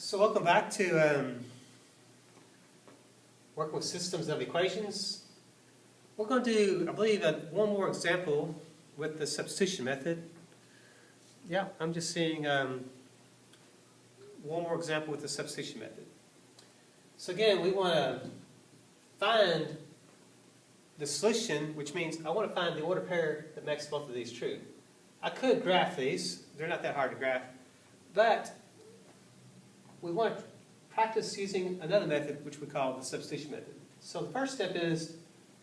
So welcome back to working with systems of equations. We're going to do, I believe, one more example with the substitution method. Yeah, I'm just seeing one more example with the substitution method. So again, we want to find the solution, which means I want to find the order pair that makes both of these true. I could graph these. They're not that hard to graph. But we want to practice using another method which we call the substitution method. So the first step is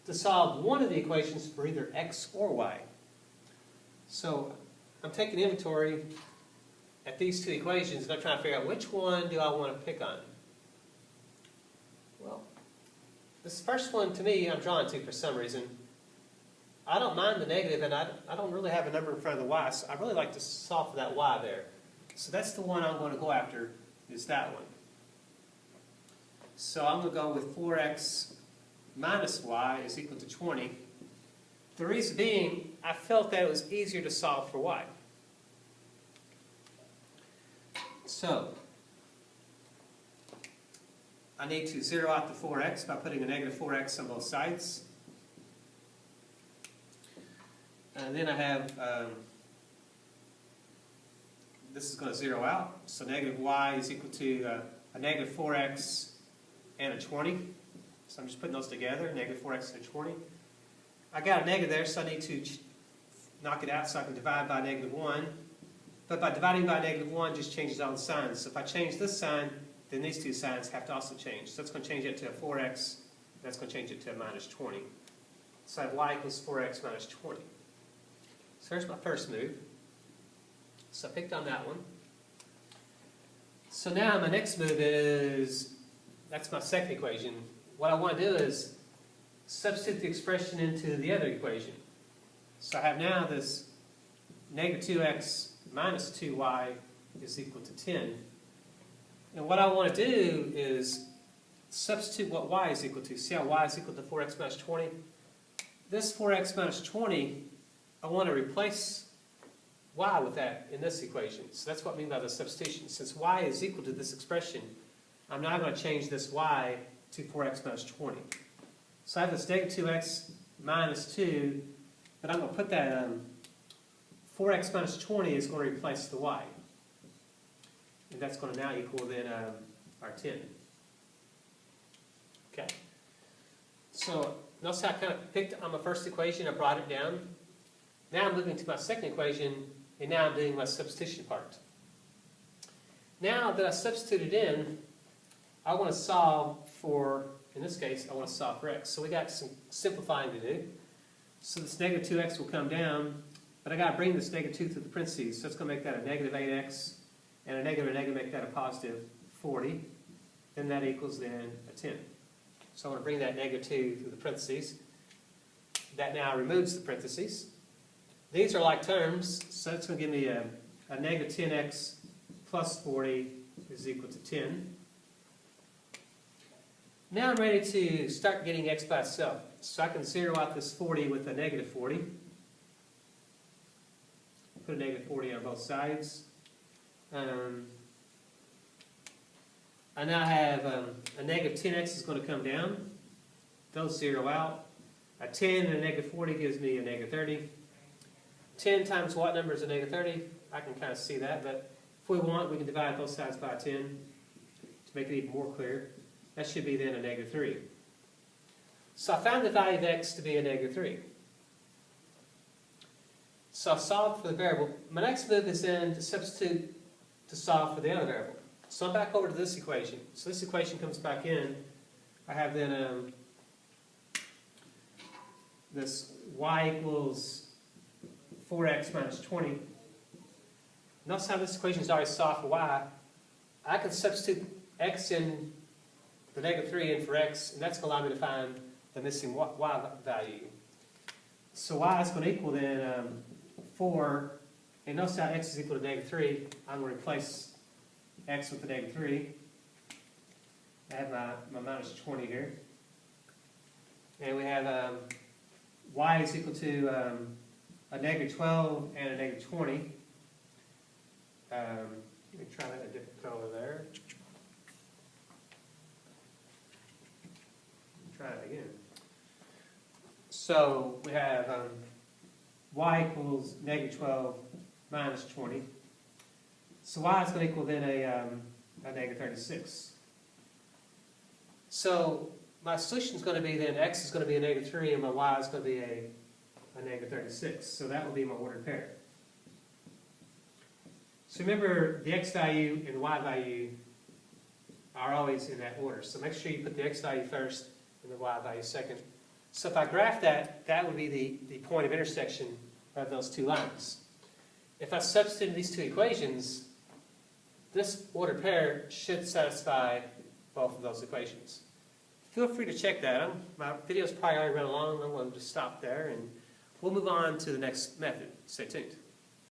to solve one of the equations for either x or y. So I'm taking inventory at these two equations and I'm trying to figure out which one do I want to pick on. Well, this first one to me I'm drawn to for some reason. I don't mind the negative and I don't really have a number in front of the y, so I really like to solve for that y there. So that's the one I'm going to go after, is that one. So I'm going to go with 4x minus y is equal to 20. The reason being, I felt that it was easier to solve for y. So I need to zero out the 4x by putting a negative 4x on both sides. And then I have, this is going to zero out, so negative y is equal to a negative 4x and a 20. So I'm just putting those together, negative 4x and a 20. I got a negative there, so I need to knock it out so I can divide by negative 1. But by dividing by negative 1 just changes all the signs. So if I change this sign, then these two signs have to also change. So that's going to change it to a 4x, and that's going to change it to a minus 20. So I have y equals 4x minus 20. So there's my first move. So I picked on that one. So now my next move is, that's my second equation. What I want to do is substitute the expression into the other equation. So I have now this negative 2x minus 2y is equal to 10. And what I want to do is substitute what y is equal to. See how y is equal to 4x minus 20? This 4x minus 20, I want to replace y with that in this equation. So that's what I mean by the substitution. Since y is equal to this expression, I'm now going to change this y to 4x minus 20. So I have this negative 2x minus 2, but I'm going to put that 4x minus 20 is going to replace the y. And that's going to now equal then our 10. Okay. So notice how I kind of picked on my first equation, I brought it down. Now I'm moving to my second equation, and now I'm doing my substitution part. Now that I substituted in, I want to solve for, in this case, I want to solve for x. So we got some simplifying to do. So this negative 2x will come down, but I got to bring this negative 2 through the parentheses. So it's going to make that a negative 8x, and a negative make that a positive 40. Then that equals then a 10. So I'm going to bring that negative 2 through the parentheses. That now removes the parentheses. These are like terms, so it's going to give me a negative 10x plus 40 is equal to 10. Now I'm ready to start getting x by itself. So I can zero out this 40 with a negative 40. Put a negative 40 on both sides. I now have a negative 10x is going to come down. Those zero out. A 10 and a negative 40 gives me a negative 30. 10 times what number is a negative 30? I can kind of see that, but if we want, we can divide both sides by 10 to make it even more clear. That should be then a negative 3. So I found the value of x to be a negative 3. So I've solved for the variable. My next move is then to substitute to solve for the other variable. So I'm back over to this equation. So this equation comes back in. I have then this y equals 4x minus 20. Notice how this equation is already solved for y. I can substitute x in the negative 3 in for x, and that's going to allow me to find the missing y value. So y is going to equal then 4, and notice how x is equal to negative 3. I'm going to replace x with the negative 3. I have my minus 20 here. And we have y is equal to a negative 12 and a negative 20. Let me try that in a different color there. So we have y equals negative 12 minus 20. So y is going to equal then a negative 36. So my solution is going to be then x is going to be a negative 3 and my y is going to be a negative 36. So that will be my ordered pair. So remember, the x value and the y value are always in that order. So make sure you put the x value first and the y value second. So if I graph that, that would be the point of intersection of those two lines. If I substitute these two equations, this ordered pair should satisfy both of those equations. Feel free to check that. My video's probably already run along. I'm going to just stop there, and we'll move on to the next method. Stay tuned.